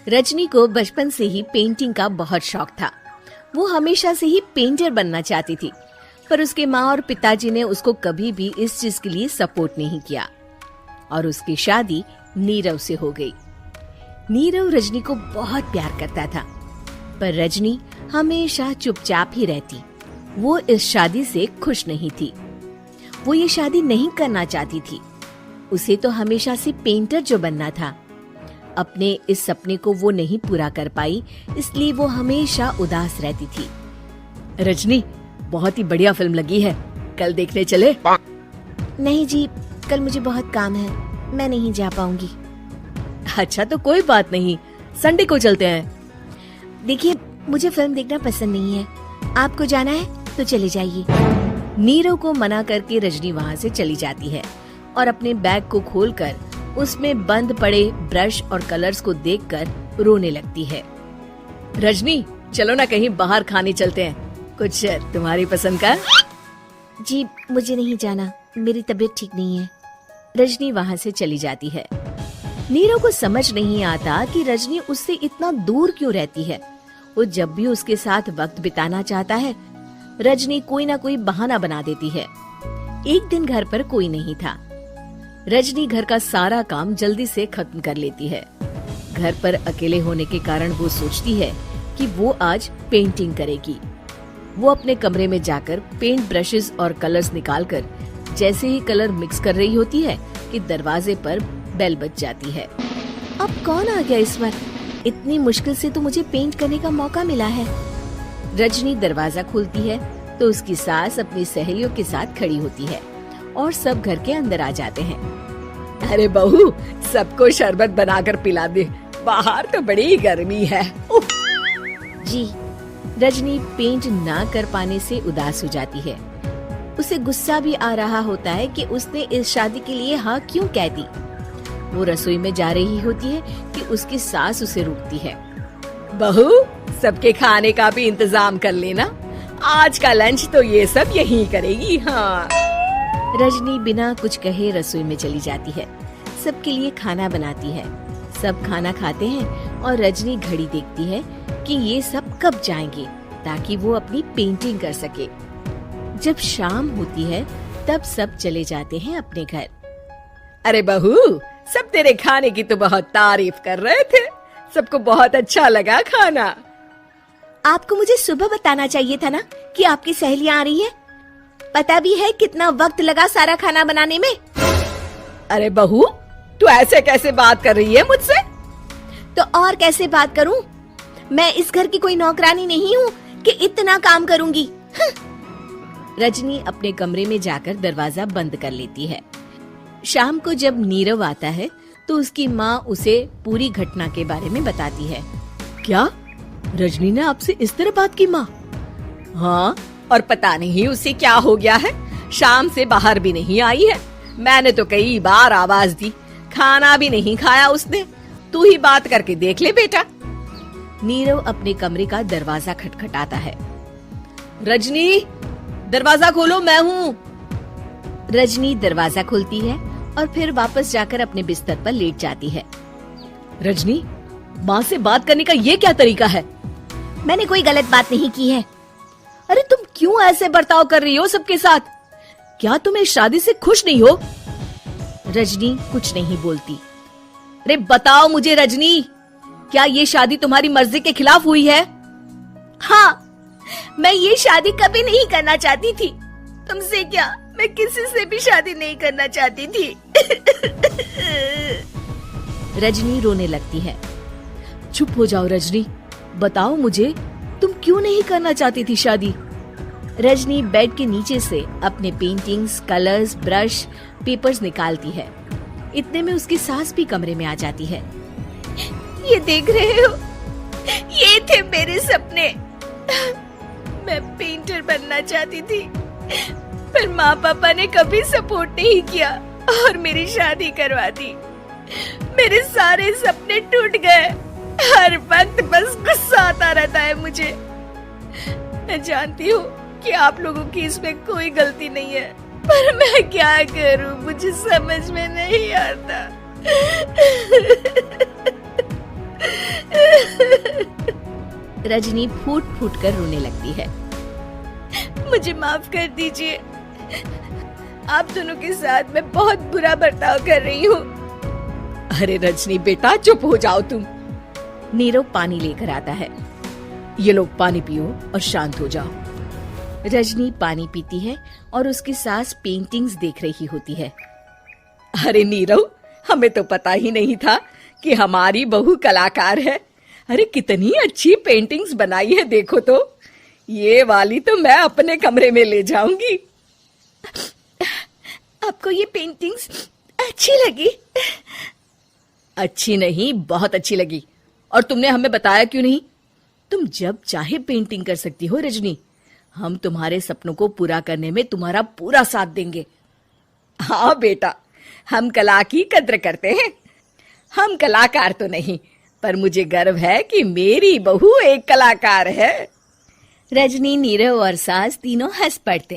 रजनी को बचपन से ही पेंटिंग का बहुत शौक था। वो हमेशा से ही पेंटर बनना चाहती थी, पर उसके माँ और पिताजी ने उसको कभी भी इस चीज के लिए सपोर्ट नहीं किया और उसकी शादी नीरव से हो गई। नीरव रजनी को बहुत प्यार करता था, पर रजनी हमेशा चुपचाप ही रहती। वो इस शादी से खुश नहीं थी। वो ये शादी नहीं करना चाहती थी। उसे तो हमेशा से पेंटर जो बनना था। अपने इस सपने को वो नहीं पूरा कर पाई, इसलिए वो हमेशा उदास रहती थी। रजनी, बहुत ही बढ़िया फिल्म लगी है, कल देखने चले? नहीं जी, कल मुझे बहुत काम है, मैं नहीं जा पाऊंगी। अच्छा तो कोई बात नहीं, संडे को चलते हैं। देखिए, मुझे फिल्म देखना पसंद नहीं है। आपको जाना है तो चले जाइए। नीरव को मना करके रजनी वहाँ से चली जाती है और अपने बैग को खोलकर उसमें बंद पड़े ब्रश और कलर्स को देखकर रोने लगती है। रजनी, चलो ना कहीं बाहर खाने चलते हैं, कुछ तुम्हारी पसंद का। जी, मुझे नहीं जाना, मेरी तबीयत ठीक नहीं है। रजनी वहाँ से चली जाती है। नीरव को समझ नहीं आता कि रजनी उससे इतना दूर क्यों रहती है। वो जब भी उसके साथ वक्त बिताना चाहता है, रजनी कोई ना कोई बहाना बना देती है। एक दिन घर पर कोई नहीं था। रजनी घर का सारा काम जल्दी से खत्म कर लेती है। घर पर अकेले होने के कारण वो सोचती है कि वो आज पेंटिंग करेगी। वो अपने कमरे में जाकर पेंट ब्रशेस और कलर्स निकालकर जैसे ही कलर मिक्स कर रही होती है कि दरवाजे पर बेल बज जाती है। अब कौन आ गया इस वक्त? इतनी मुश्किल से तो मुझे पेंट करने का मौका मिला है। रजनी दरवाजा खोलती है तो उसकी सास अपनी सहेलियों के साथ खड़ी होती है और सब घर के अंदर आ जाते हैं। अरे बहू, सबको शरबत बनाकर पिला दे, बाहर तो बड़ी गर्मी है। जी। रजनी पेंट ना कर पाने से उदास हो जाती है। उसे गुस्सा भी आ रहा होता है कि उसने इस शादी के लिए हाँ क्यों कह दी। वो रसोई में जा रही होती है कि उसकी सास उसे रोकती है। बहू, सबके खाने का भी इंतजाम कर लेना, आज का लंच तो ये सब यहीं करेगी। हाँ। रजनी बिना कुछ कहे रसोई में चली जाती है। सबके लिए खाना बनाती है। सब खाना खाते हैं और रजनी घड़ी देखती है कि ये सब कब जाएंगे ताकि वो अपनी पेंटिंग कर सके। जब शाम होती है तब सब चले जाते हैं अपने घर। अरे बहू, सब तेरे खाने की तो बहुत तारीफ कर रहे थे, सबको बहुत अच्छा लगा खाना। आपको मुझे सुबह बताना चाहिए था ना कि आपकी सहेलियां आ रही है। पता भी है कितना वक्त लगा सारा खाना बनाने में। अरे बहू, तू ऐसे कैसे बात कर रही है मुझसे? तो और कैसे बात करूं? मैं इस घर की कोई नौकरानी नहीं हूँ कि इतना काम करूंगी। रजनी अपने कमरे में जाकर दरवाजा बंद कर लेती है। शाम को जब नीरव आता है तो उसकी माँ उसे पूरी घटना के बारे में बताती है। क्या रजनी ने आपसे इस तरह बात की माँ? हाँ, और पता नहीं उसे क्या हो गया है, शाम से बाहर भी नहीं आई है। मैंने तो कई बार आवाज दी, खाना भी नहीं खाया उसने। तू ही बात करके देख ले बेटा। नीरव अपने कमरे का दरवाजा खटखटाता है। रजनी, दरवाजा खोलो, मैं हूँ। रजनी दरवाजा खोलती है और फिर वापस जाकर अपने बिस्तर पर लेट जाती है। रजनी, माँ से बात करने का ये क्या तरीका है? मैंने कोई गलत बात नहीं की है। अरे तुम क्यों ऐसे बर्ताव कर रही हो सबके साथ? क्या तुम इस शादी से खुश नहीं हो? रजनी कुछ नहीं बोलती। अरे बताओ मुझे रजनी, क्या ये शादी तुम्हारी मर्जी के खिलाफ हुई है? हाँ, मैं ये शादी कभी नहीं करना चाहती थी। तुमसे क्या, मैं किसी से भी शादी नहीं करना चाहती थी। रजनी रोने लगती है। चुप हो जाओ रजनी, बताओ मुझे, तुम क्यों नहीं करना चाहती थी शादी? रजनी बेड के नीचे से अपने पेंटिंग्स, कलर्स, ब्रश, पेपर्स निकालती है। इतने में उसकी सास भी कमरे में आ जाती है। ये देख रहे हो, ये थे मेरे सपने। मैं पेंटर बनना चाहती थी, पर माँ पापा ने कभी सपोर्ट नहीं किया और मेरी शादी करवा दी। मेरे सारे सपने टूट गए। हर वक्त बस गुस्सा आता रहता है मुझे। मैं जानती हूँ कि आप लोगों की इसमें कोई गलती नहीं है, पर मैं क्या करूँ, मुझे समझ में नहीं आता। रजनी फूट फूट कर रोने लगती है। मुझे माफ कर दीजिए, आप दोनों के साथ मैं बहुत बुरा बर्ताव कर रही हूँ। अरे रजनी बेटा चुप हो जाओ तुम। नीरव पानी लेकर आता है। ये लो पानी पियो और शांत हो जाओ। रजनी पानी पीती है और उसकी सास पेंटिंग्स देख रही होती है। अरे नीरव, हमें तो पता ही नहीं था कि हमारी बहू कलाकार है। अरे कितनी अच्छी पेंटिंग्स बनाई है, देखो तो। ये वाली तो मैं अपने कमरे में ले जाऊंगी। आपको ये पेंटिंग्स अच्छी लगी? अच्छी नहीं, बहुत अच्छी लगी। और तुमने हमें बताया क्यों नहीं? तुम जब चाहे पेंटिंग कर सकती हो रजनी। हम तुम्हारे सपनों को पूरा करने में तुम्हारा पूरा साथ देंगे। हाँ बेटा, हम कला की कद्र करते हैं। हम कलाकार तो नहीं, पर मुझे गर्व है कि मेरी बहू एक कलाकार है। रजनी, नीरव और सास तीनों हंस पड़ते।